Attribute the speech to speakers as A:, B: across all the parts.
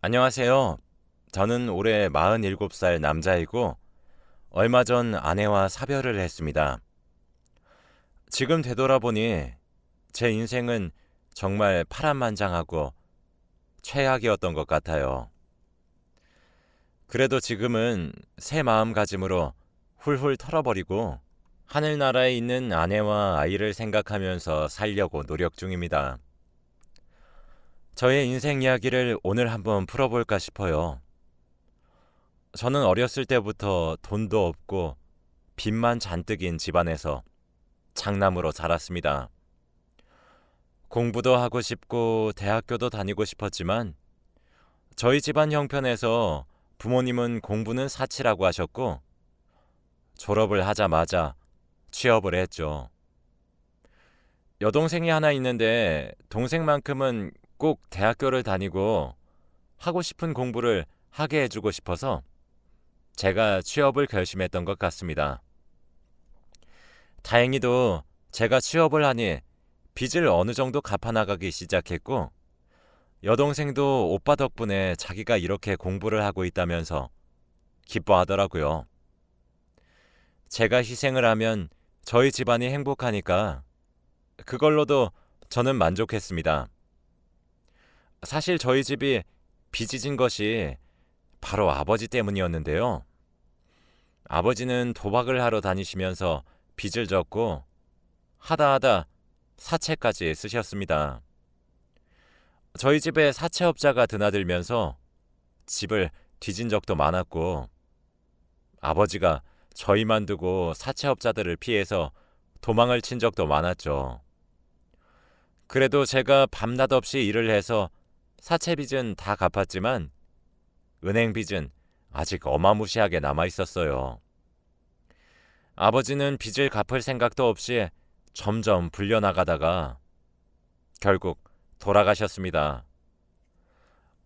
A: 안녕하세요. 저는 올해 47살 남자이고 얼마 전 아내와 사별을 했습니다. 지금 되돌아보니 제 인생은 정말 파란만장하고 최악이었던 것 같아요. 그래도 지금은 새 마음가짐으로 훌훌 털어버리고 하늘나라에 있는 아내와 아이를 생각하면서 살려고 노력 중입니다. 저의 인생 이야기를 오늘 한번 풀어볼까 싶어요. 저는 어렸을 때부터 돈도 없고 빚만 잔뜩인 집안에서 장남으로 자랐습니다. 공부도 하고 싶고 대학교도 다니고 싶었지만 저희 집안 형편에서 부모님은 공부는 사치라고 하셨고 졸업을 하자마자 취업을 했죠. 여동생이 하나 있는데 동생만큼은 꼭 대학교를 다니고 하고 싶은 공부를 하게 해주고 싶어서 제가 취업을 결심했던 것 같습니다. 다행히도 제가 취업을 하니 빚을 어느 정도 갚아나가기 시작했고 여동생도 오빠 덕분에 자기가 이렇게 공부를 하고 있다면서 기뻐하더라고요. 제가 희생을 하면 저희 집안이 행복하니까 그걸로도 저는 만족했습니다. 사실 저희 집이 빚이 진 것이 바로 아버지 때문이었는데요. 아버지는 도박을 하러 다니시면서 빚을 졌고 하다 사채까지 쓰셨습니다. 저희 집에 사채업자가 드나들면서 집을 뒤진 적도 많았고 아버지가 저희만 두고 사채업자들을 피해서 도망을 친 적도 많았죠. 그래도 제가 밤낮 없이 일을 해서 사채 빚은 다 갚았지만 은행 빚은 아직 어마무시하게 남아 있었어요. 아버지는 빚을 갚을 생각도 없이 점점 불려나가다가 결국 돌아가셨습니다.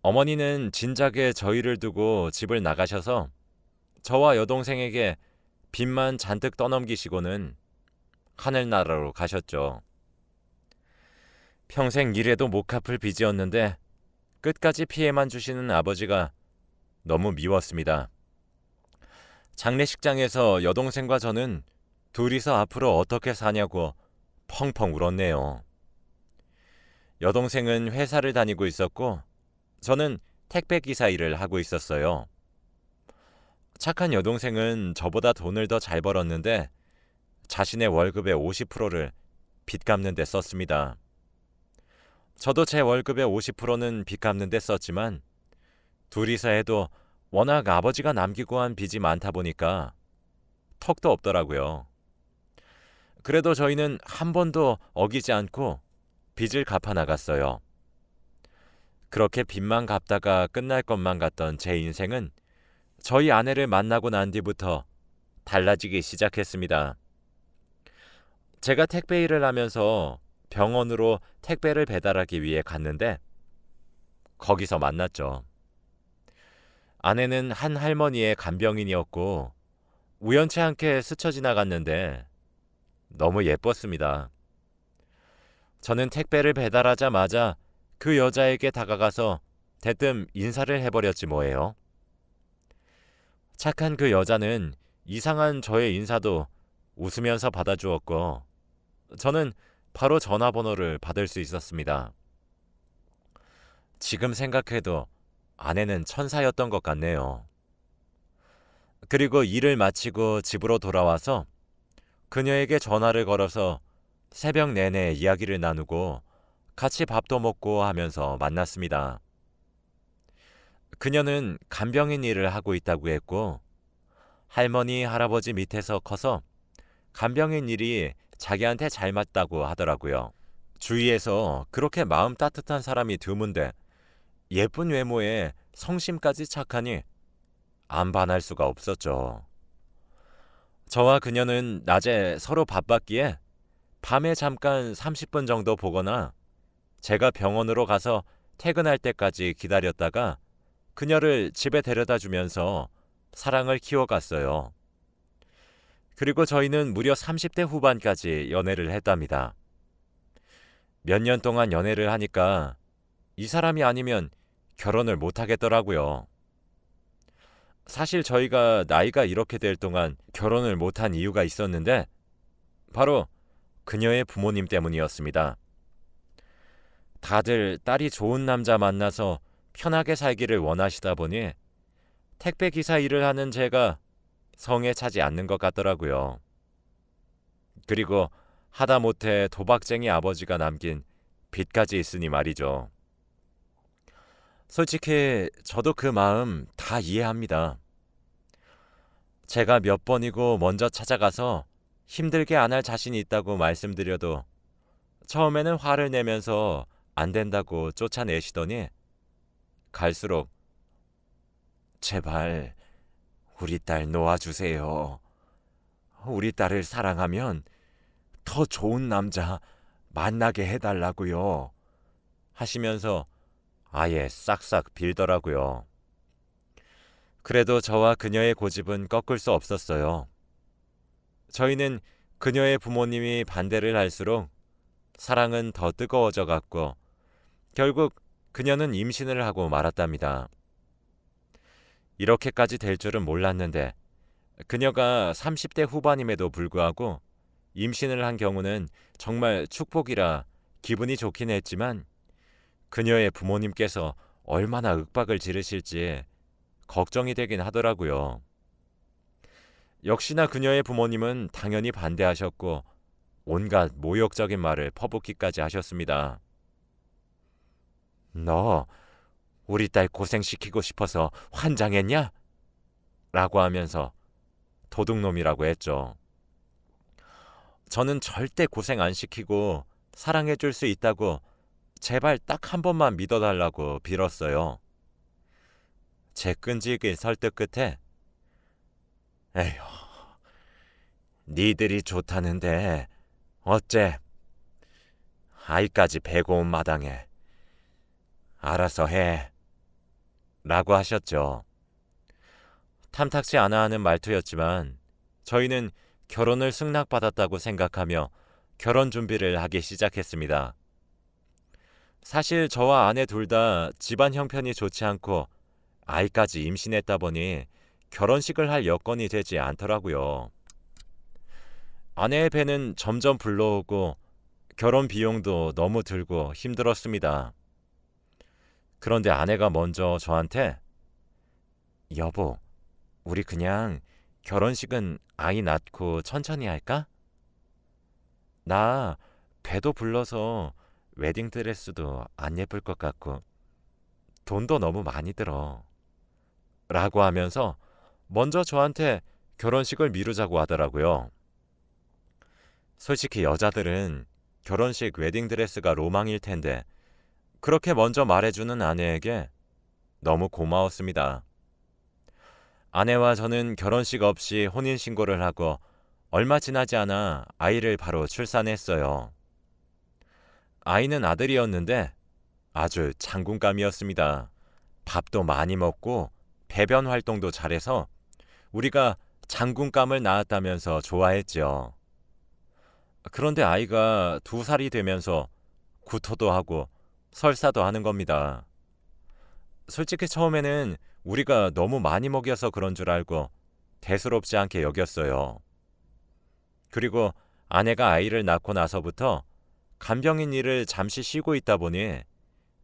A: 어머니는 진작에 저희를 두고 집을 나가셔서 저와 여동생에게 빚만 잔뜩 떠넘기시고는 하늘나라로 가셨죠. 평생 일해도 못 갚을 빚이었는데 끝까지 피해만 주시는 아버지가 너무 미웠습니다. 장례식장에서 여동생과 저는 둘이서 앞으로 어떻게 사냐고 펑펑 울었네요. 여동생은 회사를 다니고 있었고 저는 택배기사 일을 하고 있었어요. 착한 여동생은 저보다 돈을 더 잘 벌었는데 자신의 월급의 50%를 빚 갚는 데 썼습니다. 저도 제 월급의 50%는 빚 갚는 데 썼지만 둘이서 해도 워낙 아버지가 남기고 한 빚이 많다 보니까 턱도 없더라고요. 그래도 저희는 한 번도 어기지 않고 빚을 갚아 나갔어요. 그렇게 빚만 갚다가 끝날 것만 같던 제 인생은 저희 아내를 만나고 난 뒤부터 달라지기 시작했습니다. 제가 택배 일을 하면서 병원으로 택배를 배달하기 위해 갔는데 거기서 만났죠. 아내는 한 할머니의 간병인이었고 우연치 않게 스쳐 지나갔는데 너무 예뻤습니다. 저는 택배를 배달하자마자 그 여자에게 다가가서 대뜸 인사를 해버렸지 뭐예요. 착한 그 여자는 이상한 저의 인사도 웃으면서 받아주었고 저는 바로 전화번호를 받을 수 있었습니다. 지금 생각해도 아내는 천사였던 것 같네요. 그리고 일을 마치고 집으로 돌아와서 그녀에게 전화를 걸어서 새벽 내내 이야기를 나누고 같이 밥도 먹고 하면서 만났습니다. 그녀는 간병인 일을 하고 있다고 했고 할머니, 할아버지 밑에서 커서 간병인 일이 자기한테 잘 맞다고 하더라고요. 주위에서 그렇게 마음 따뜻한 사람이 드문데 예쁜 외모에 성심까지 착하니 안 반할 수가 없었죠. 저와 그녀는 낮에 서로 바빴기에 밤에 잠깐 30분 정도 보거나 제가 병원으로 가서 퇴근할 때까지 기다렸다가 그녀를 집에 데려다 주면서 사랑을 키워갔어요. 그리고 저희는 무려 30대 후반까지 연애를 했답니다. 몇 년 동안 연애를 하니까 이 사람이 아니면 결혼을 못 하겠더라고요. 사실 저희가 나이가 이렇게 될 동안 결혼을 못한 이유가 있었는데 바로 그녀의 부모님 때문이었습니다. 다들 딸이 좋은 남자 만나서 편하게 살기를 원하시다 보니 택배 기사 일을 하는 제가 성에 차지 않는 것 같더라고요. 그리고 하다못해 도박쟁이 아버지가 남긴 빚까지 있으니 말이죠. 솔직히 저도 그 마음 다 이해합니다. 제가 몇 번이고 먼저 찾아가서 힘들게 안 할 자신이 있다고 말씀드려도 처음에는 화를 내면서 안 된다고 쫓아내시더니 갈수록 제발 우리 딸 놓아주세요. 우리 딸을 사랑하면 더 좋은 남자 만나게 해달라고요. 하시면서 아예 싹싹 빌더라고요. 그래도 저와 그녀의 고집은 꺾을 수 없었어요. 저희는 그녀의 부모님이 반대를 할수록 사랑은 더 뜨거워져 갔고 결국 그녀는 임신을 하고 말았답니다. 이렇게까지 될 줄은 몰랐는데 그녀가 30대 후반임에도 불구하고 임신을 한 경우는 정말 축복이라 기분이 좋긴 했지만 그녀의 부모님께서 얼마나 윽박을 지르실지 걱정이 되긴 하더라고요. 역시나 그녀의 부모님은 당연히 반대하셨고 온갖 모욕적인 말을 퍼붓기까지 하셨습니다. 너 우리 딸 고생시키고 싶어서 환장했냐? 라고 하면서 도둑놈이라고 했죠. 저는 절대 고생 안 시키고 사랑해 줄 수 있다고 제발 딱 한 번만 믿어달라고 빌었어요. 제 끈질긴 설득 끝에 에휴, 니들이 좋다는데 어째 아이까지 베고 온 마당에 알아서 해 라고 하셨죠. 탐탁치 않아 하는 말투였지만 저희는 결혼을 승낙받았다고 생각하며 결혼 준비를 하기 시작했습니다. 사실 저와 아내 둘 다 집안 형편이 좋지 않고 아이까지 임신했다 보니 결혼식을 할 여건이 되지 않더라고요. 아내의 배는 점점 불러오고 결혼 비용도 너무 들고 힘들었습니다. 그런데 아내가 먼저 저한테 여보, 우리 그냥 결혼식은 아이 낳고 천천히 할까? 나 배도 불러서 웨딩드레스도 안 예쁠 것 같고 돈도 너무 많이 들어 라고 하면서 먼저 저한테 결혼식을 미루자고 하더라고요. 솔직히 여자들은 결혼식 웨딩드레스가 로망일 텐데 그렇게 먼저 말해주는 아내에게 너무 고마웠습니다. 아내와 저는 결혼식 없이 혼인신고를 하고 얼마 지나지 않아 아이를 바로 출산했어요. 아이는 아들이었는데 아주 장군감이었습니다. 밥도 많이 먹고 배변 활동도 잘해서 우리가 장군감을 낳았다면서 좋아했죠. 그런데 아이가 2살이 되면서 구토도 하고 설사도 하는 겁니다. 솔직히 처음에는 우리가 너무 많이 먹여서 그런 줄 알고 대수롭지 않게 여겼어요. 그리고 아내가 아이를 낳고 나서부터 간병인 일을 잠시 쉬고 있다 보니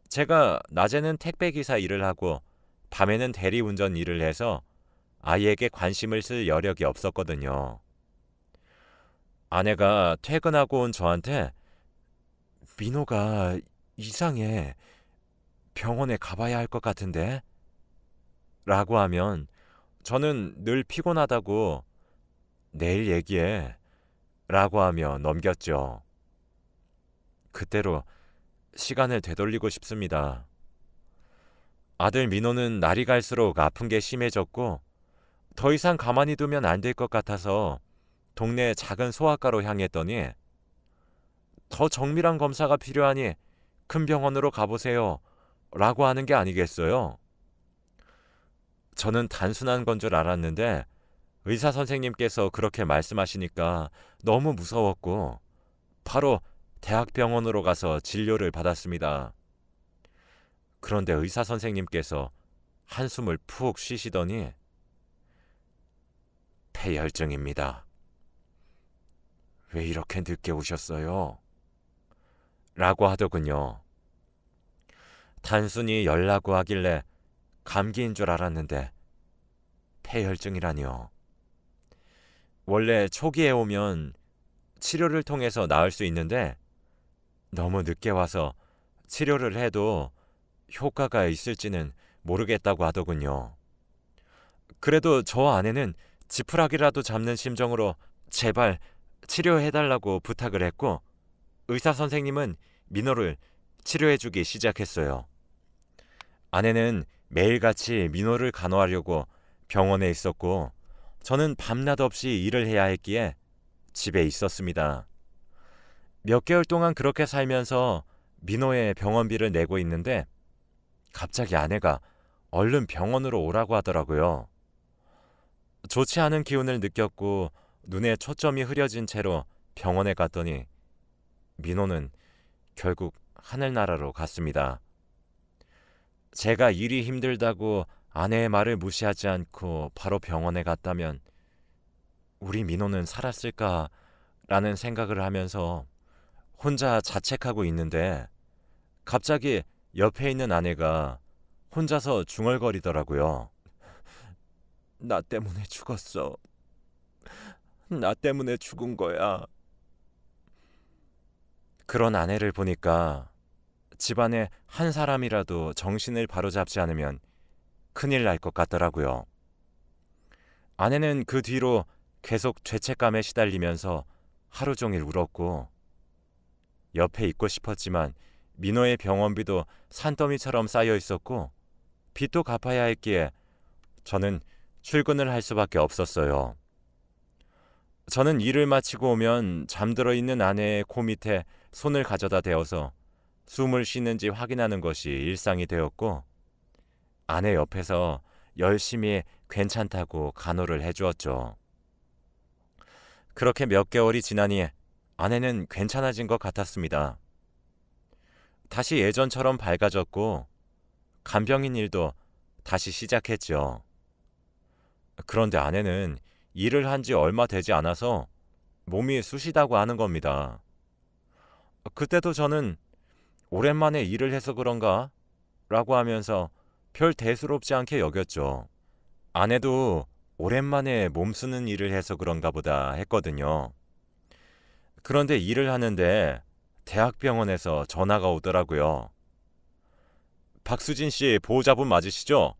A: 제가 낮에는 택배기사 일을 하고 밤에는 대리운전 일을 해서 아이에게 관심을 쓸 여력이 없었거든요. 아내가 퇴근하고 온 저한테 민호가 이상해. 병원에 가봐야 할 것 같은데? 라고 하면 저는 늘 피곤하다고 내일 얘기해 라고 하며 넘겼죠. 그때로 시간을 되돌리고 싶습니다. 아들 민호는 날이 갈수록 아픈 게 심해졌고 더 이상 가만히 두면 안 될 것 같아서 동네 작은 소아과로 향했더니 더 정밀한 검사가 필요하니 큰 병원으로 가보세요 라고 하는 게 아니겠어요? 저는 단순한 건 줄 알았는데 의사 선생님께서 그렇게 말씀하시니까 너무 무서웠고 바로 대학병원으로 가서 진료를 받았습니다. 그런데 의사 선생님께서 한숨을 푹 쉬시더니 폐혈증입니다. 왜 이렇게 늦게 오셨어요? 라고 하더군요. 단순히 열나고 하길래 감기인 줄 알았는데 폐혈증이라니요. 원래 초기에 오면 치료를 통해서 나을 수 있는데 너무 늦게 와서 치료를 해도 효과가 있을지는 모르겠다고 하더군요. 그래도 저 아내는 지푸라기라도 잡는 심정으로 제발 치료해달라고 부탁을 했고 의사 선생님은 민호를 치료해주기 시작했어요. 아내는 매일같이 민호를 간호하려고 병원에 있었고 저는 밤낮 없이 일을 해야 했기에 집에 있었습니다. 몇 개월 동안 그렇게 살면서 민호의 병원비를 내고 있는데 갑자기 아내가 얼른 병원으로 오라고 하더라고요. 좋지 않은 기운을 느꼈고 눈에 초점이 흐려진 채로 병원에 갔더니 민호는 결국 하늘나라로 갔습니다. 제가 일이 힘들다고 아내의 말을 무시하지 않고 바로 병원에 갔다면 우리 민호는 살았을까라는 생각을 하면서 혼자 자책하고 있는데 갑자기 옆에 있는 아내가 혼자서 중얼거리더라고요. 나 때문에 죽었어. 나 때문에 죽은 거야. 그런 아내를 보니까 집안에 한 사람이라도 정신을 바로잡지 않으면 큰일 날 것 같더라고요. 아내는 그 뒤로 계속 죄책감에 시달리면서 하루 종일 울었고 옆에 있고 싶었지만 민호의 병원비도 산더미처럼 쌓여 있었고 빚도 갚아야 했기에 저는 출근을 할 수밖에 없었어요. 저는 일을 마치고 오면 잠들어 있는 아내의 코 밑에 손을 가져다 대어서 숨을 쉬는지 확인하는 것이 일상이 되었고 아내 옆에서 열심히 괜찮다고 간호를 해주었죠. 그렇게 몇 개월이 지나니 아내는 괜찮아진 것 같았습니다. 다시 예전처럼 밝아졌고 간병인 일도 다시 시작했죠. 그런데 아내는 일을 한 지 얼마 되지 않아서 몸이 쑤시다고 하는 겁니다. 그때도 저는 오랜만에 일을 해서 그런가? 라고 하면서 별 대수롭지 않게 여겼죠. 아내도 오랜만에 몸 쓰는 일을 해서 그런가 보다 했거든요. 그런데 일을 하는데 대학병원에서 전화가 오더라고요. 박수진 씨 보호자분 맞으시죠?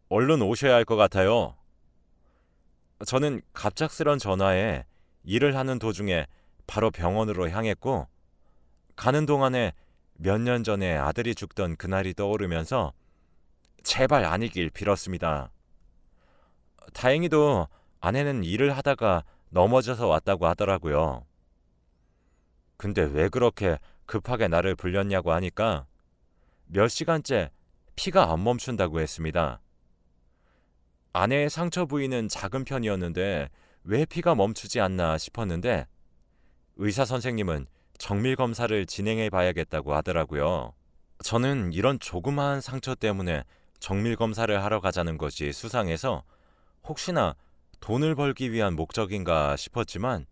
A: 얼른 오셔야 할 것 같아요. 저는 갑작스런 전화에 일을 하는 도중에 바로 병원으로 향했고 가는 동안에 몇 년 전에 아들이 죽던 그날이 떠오르면서 제발 아니길 빌었습니다. 다행히도 아내는 일을 하다가 넘어져서 왔다고 하더라고요. 근데 왜 그렇게 급하게 나를 불렸냐고 하니까 몇 시간째 피가 안 멈춘다고 했습니다. 아내의 상처 부위는 작은 편이었는데 왜 피가 멈추지 않나 싶었는데 의사 선생님은 정밀 검사를 진행해 봐야겠다고 하더라고요. 저는 이런 조그마한 상처 때문에 정밀 검사를 하러 가자는 것이 수상해서 혹시나 돈을 벌기 위한 목적인가 싶었지만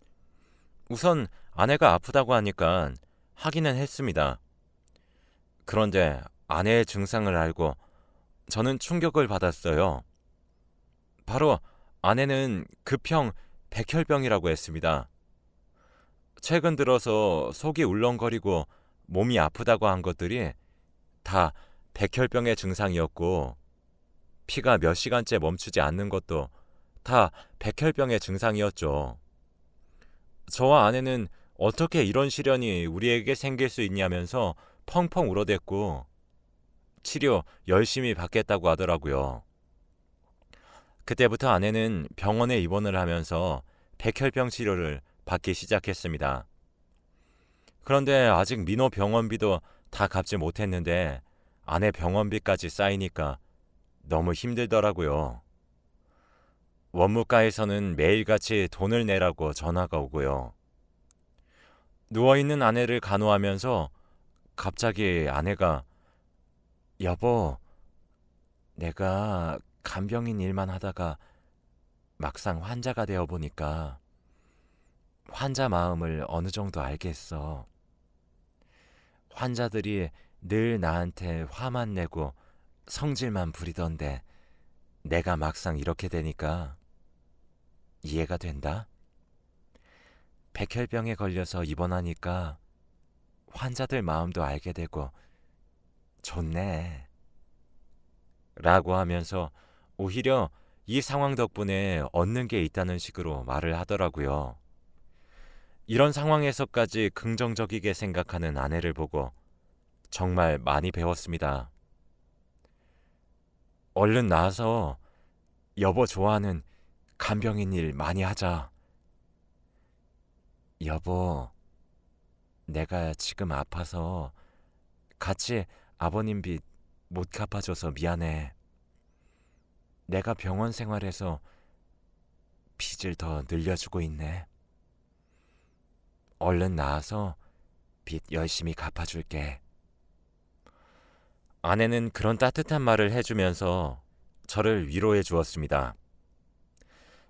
A: 우선 아내가 아프다고 하니까 하기는 했습니다. 그런데 아내의 증상을 알고 저는 충격을 받았어요. 바로 아내는 급형 백혈병이라고 했습니다. 최근 들어서 속이 울렁거리고 몸이 아프다고 한 것들이 다 백혈병의 증상이었고 피가 몇 시간째 멈추지 않는 것도 다 백혈병의 증상이었죠. 저와 아내는 어떻게 이런 시련이 우리에게 생길 수 있냐면서 펑펑 울어댔고 치료 열심히 받겠다고 하더라고요. 그때부터 아내는 병원에 입원을 하면서 백혈병 치료를 받기 시작했습니다. 그런데 아직 민호 병원비도 다 갚지 못했는데 아내 병원비까지 쌓이니까 너무 힘들더라고요. 원무과에서는 매일같이 돈을 내라고 전화가 오고요. 누워있는 아내를 간호하면서 갑자기 아내가 여보, 내가 간병인 일만 하다가 막상 환자가 되어 보니까 환자 마음을 어느 정도 알겠어. 환자들이 늘 나한테 화만 내고 성질만 부리던데 내가 막상 이렇게 되니까 이해가 된다. 백혈병에 걸려서 입원하니까 환자들 마음도 알게 되고 좋네. 라고 하면서 오히려 이 상황 덕분에 얻는 게 있다는 식으로 말을 하더라고요. 이런 상황에서까지 긍정적이게 생각하는 아내를 보고 정말 많이 배웠습니다. 얼른 나와서 여보 좋아하는 간병인 일 많이 하자. 여보, 내가 지금 아파서 같이 아버님 빚 못 갚아줘서 미안해. 내가 병원 생활에서 빚을 더 늘려주고 있네. 얼른 나와서 빚 열심히 갚아줄게. 아내는 그런 따뜻한 말을 해주면서 저를 위로해 주었습니다.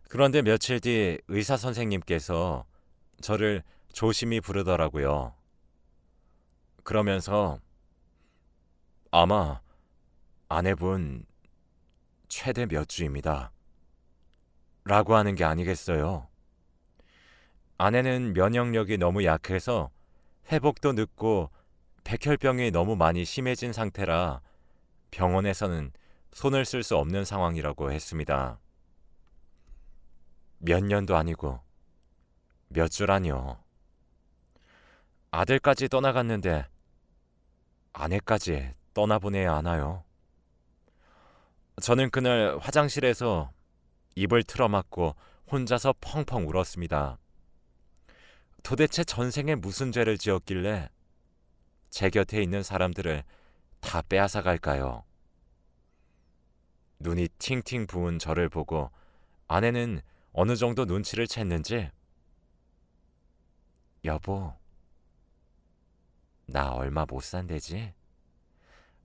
A: 그런데 며칠 뒤 의사 선생님께서 저를 조심히 부르더라고요. 그러면서 아마 아내분 최대 몇 주입니다. 라고 하는 게 아니겠어요. 아내는 면역력이 너무 약해서 회복도 늦고 백혈병이 너무 많이 심해진 상태라 병원에서는 손을 쓸 수 없는 상황이라고 했습니다. 몇 년도 아니고 몇 주라뇨. 아들까지 떠나갔는데 아내까지 떠나보내야 하나요? 저는 그날 화장실에서 입을 틀어막고 혼자서 펑펑 울었습니다. 도대체 전생에 무슨 죄를 지었길래 제 곁에 있는 사람들을 다 빼앗아 갈까요? 눈이 팅팅 부은 저를 보고 아내는 어느 정도 눈치를 챘는지 여보, 나 얼마 못 산대지?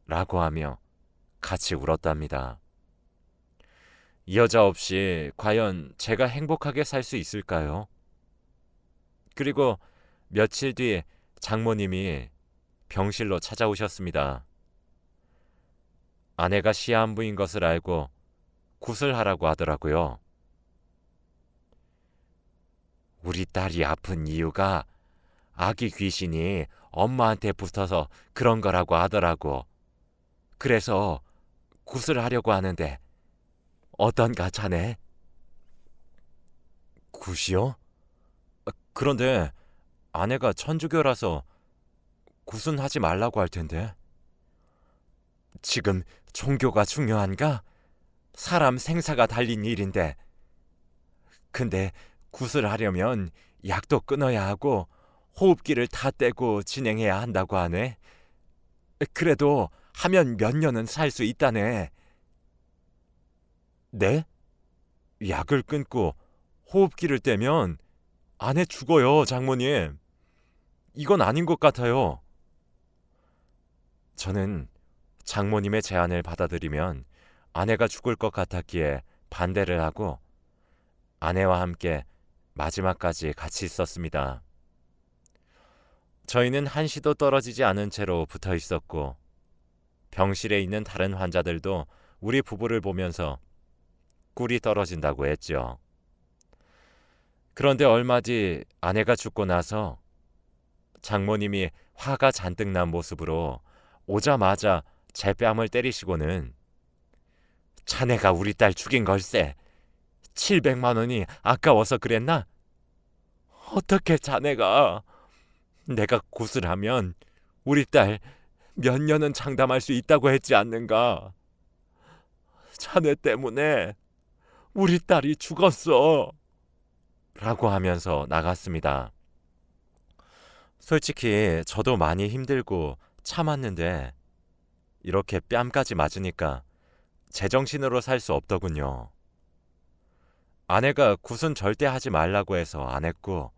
A: 라고 하며 같이 울었답니다. 이 여자 없이 과연 제가 행복하게 살 수 있을까요? 그리고 며칠 뒤 장모님이 병실로 찾아오셨습니다. 아내가 시한부인 것을 알고 구슬하라고 하더라고요. 우리 딸이 아픈 이유가 아기 귀신이 엄마한테 붙어서 그런 거라고 하더라고. 그래서 구슬하려고 하는데 어떤가 자네? 굿이요? 그런데 아내가 천주교라서 굿은 하지 말라고 할 텐데. 지금 종교가 중요한가? 사람 생사가 달린 일인데. 근데 굿을 하려면 약도 끊어야 하고 호흡기를 다 떼고 진행해야 한다고 하네. 그래도 하면 몇 년은 살 수 있다네. 네? 약을 끊고 호흡기를 떼면 아내 죽어요, 장모님. 이건 아닌 것 같아요. 저는 장모님의 제안을 받아들이면 아내가 죽을 것 같았기에 반대를 하고 아내와 함께 마지막까지 같이 있었습니다. 저희는 한시도 떨어지지 않은 채로 붙어 있었고 병실에 있는 다른 환자들도 우리 부부를 보면서 꿀이 떨어진다고 했죠. 그런데 얼마 뒤 아내가 죽고 나서 장모님이 화가 잔뜩 난 모습으로 오자마자 제 뺨을 때리시고는 자네가 우리 딸 죽인 걸세. 700만 원이 아까워서 그랬나? 어떻게 자네가 내가 굿을 하면 우리 딸 몇 년은 장담할 수 있다고 했지 않는가? 자네 때문에 우리 딸이 죽었어. 라고 하면서 나갔습니다. 솔직히 저도 많이 힘들고 참았는데 이렇게 뺨까지 맞으니까 제정신으로 살 수 없더군요. 아내가 굿은 절대 하지 말라고 해서 안 했고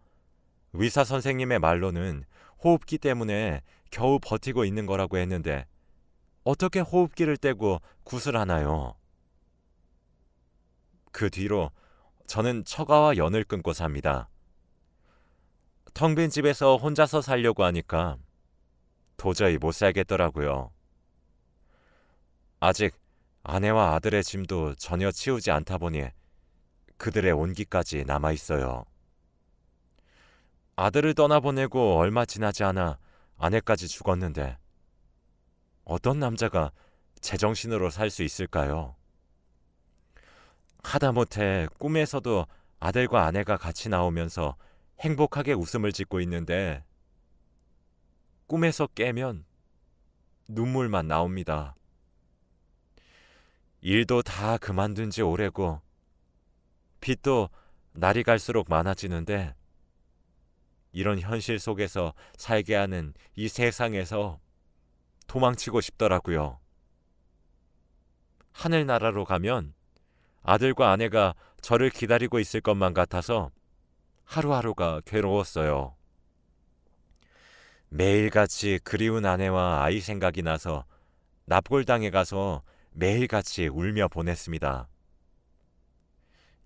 A: 의사 선생님의 말로는 호흡기 때문에 겨우 버티고 있는 거라고 했는데 어떻게 호흡기를 떼고 굿을 하나요? 그 뒤로 저는 처가와 연을 끊고 삽니다. 텅 빈 집에서 혼자서 살려고 하니까 도저히 못 살겠더라고요. 아직 아내와 아들의 짐도 전혀 치우지 않다 보니 그들의 온기까지 남아 있어요. 아들을 떠나보내고 얼마 지나지 않아 아내까지 죽었는데 어떤 남자가 제정신으로 살 수 있을까요? 하다못해 꿈에서도 아들과 아내가 같이 나오면서 행복하게 웃음을 짓고 있는데 꿈에서 깨면 눈물만 나옵니다. 일도 다 그만둔 지 오래고 빚도 날이 갈수록 많아지는데 이런 현실 속에서 살게 하는 이 세상에서 도망치고 싶더라고요. 하늘나라로 가면 아들과 아내가 저를 기다리고 있을 것만 같아서 하루하루가 괴로웠어요. 매일같이 그리운 아내와 아이 생각이 나서 납골당에 가서 매일같이 울며 보냈습니다.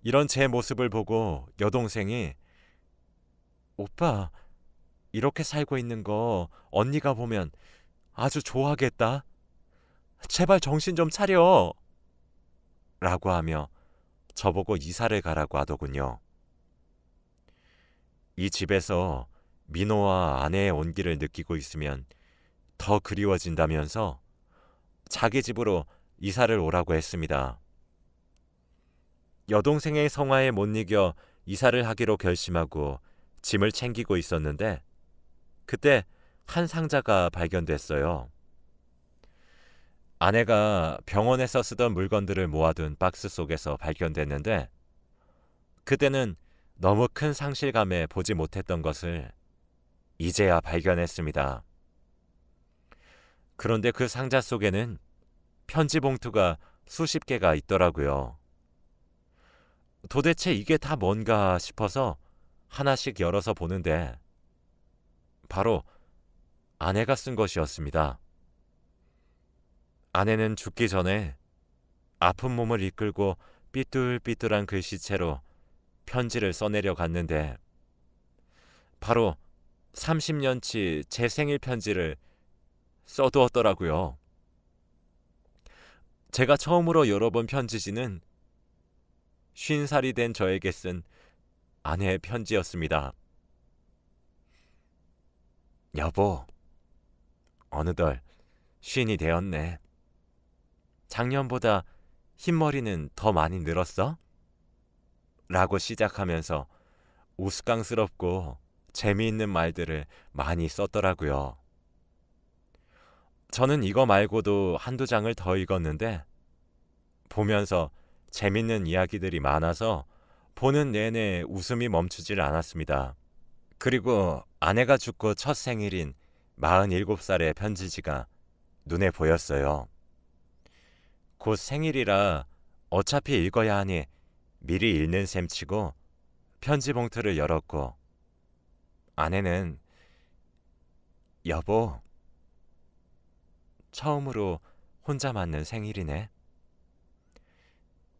A: 이런 제 모습을 보고 여동생이 오빠, 이렇게 살고 있는 거 언니가 보면 아주 좋아하겠다. 제발 정신 좀 차려. 라고 하며 저보고 이사를 가라고 하더군요. 이 집에서 민호와 아내의 온기를 느끼고 있으면 더 그리워진다면서 자기 집으로 이사를 오라고 했습니다. 여동생의 성화에 못 이겨 이사를 하기로 결심하고 짐을 챙기고 있었는데 그때 한 상자가 발견됐어요. 아내가 병원에서 쓰던 물건들을 모아둔 박스 속에서 발견됐는데 그때는 너무 큰 상실감에 보지 못했던 것을 이제야 발견했습니다. 그런데 그 상자 속에는 편지 봉투가 수십 개가 있더라고요. 도대체 이게 다 뭔가 싶어서 하나씩 열어서 보는데 바로 아내가 쓴 것이었습니다. 아내는 죽기 전에 아픈 몸을 이끌고 삐뚤삐뚤한 글씨체로 편지를 써내려 갔는데 바로 30년치 제 생일 편지를 써두었더라고요. 제가 처음으로 열어본 편지지는 50살이 된 저에게 쓴 아내의 편지였습니다. 여보, 어느덧 50이 되었네. 작년보다 흰머리는 더 많이 늘었어? 라고 시작하면서 우스꽝스럽고 재미있는 말들을 많이 썼더라고요. 저는 이거 말고도 한두 장을 더 읽었는데 보면서 재밌는 이야기들이 많아서 보는 내내 웃음이 멈추질 않았습니다. 그리고 아내가 죽고 첫 생일인 47살의 편지지가 눈에 보였어요. 곧 생일이라 어차피 읽어야 하니 미리 읽는 셈 치고 편지 봉투를 열었고 아내는 여보, 처음으로 혼자 맞는 생일이네.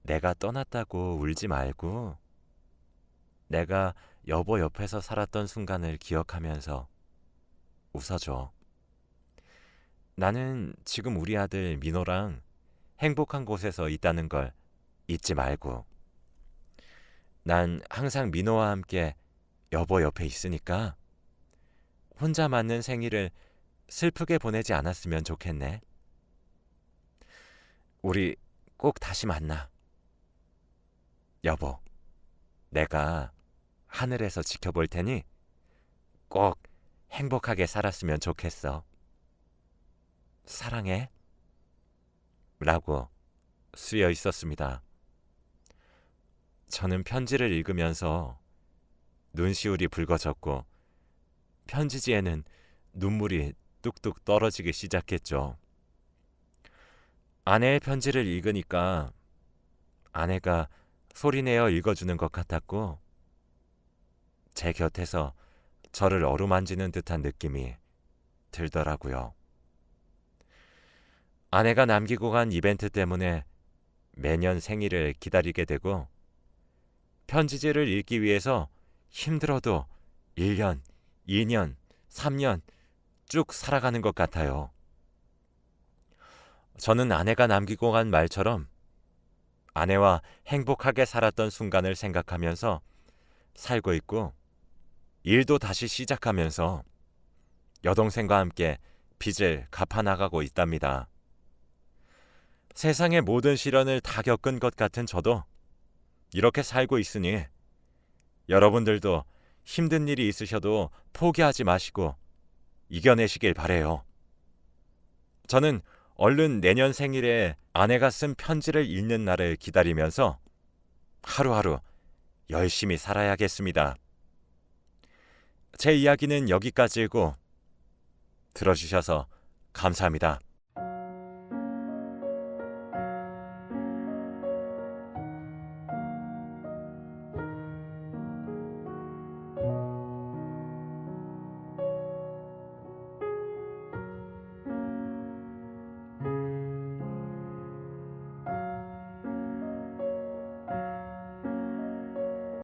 A: 내가 떠났다고 울지 말고 내가 여보 옆에서 살았던 순간을 기억하면서 웃어줘. 나는 지금 우리 아들 민호랑 행복한 곳에서 있다는 걸 잊지 말고. 난 항상 민호와 함께 여보 옆에 있으니까 혼자 맞는 생일을 슬프게 보내지 않았으면 좋겠네. 우리 꼭 다시 만나. 여보, 내가 하늘에서 지켜볼 테니 꼭 행복하게 살았으면 좋겠어. 사랑해. 라고 쓰여 있었습니다. 저는 편지를 읽으면서 눈시울이 붉어졌고 편지지에는 눈물이 뚝뚝 떨어지기 시작했죠. 아내의 편지를 읽으니까 아내가 소리내어 읽어주는 것 같았고 제 곁에서 저를 어루만지는 듯한 느낌이 들더라고요. 아내가 남기고 간 이벤트 때문에 매년 생일을 기다리게 되고 편지지를 읽기 위해서 힘들어도 1년, 2년, 3년 쭉 살아가는 것 같아요. 저는 아내가 남기고 간 말처럼 아내와 행복하게 살았던 순간을 생각하면서 살고 있고 일도 다시 시작하면서 여동생과 함께 빚을 갚아나가고 있답니다. 세상의 모든 시련을 다 겪은 것 같은 저도 이렇게 살고 있으니 여러분들도 힘든 일이 있으셔도 포기하지 마시고 이겨내시길 바래요. 저는 얼른 내년 생일에 아내가 쓴 편지를 읽는 날을 기다리면서 하루하루 열심히 살아야겠습니다. 제 이야기는 여기까지이고 들어주셔서 감사합니다.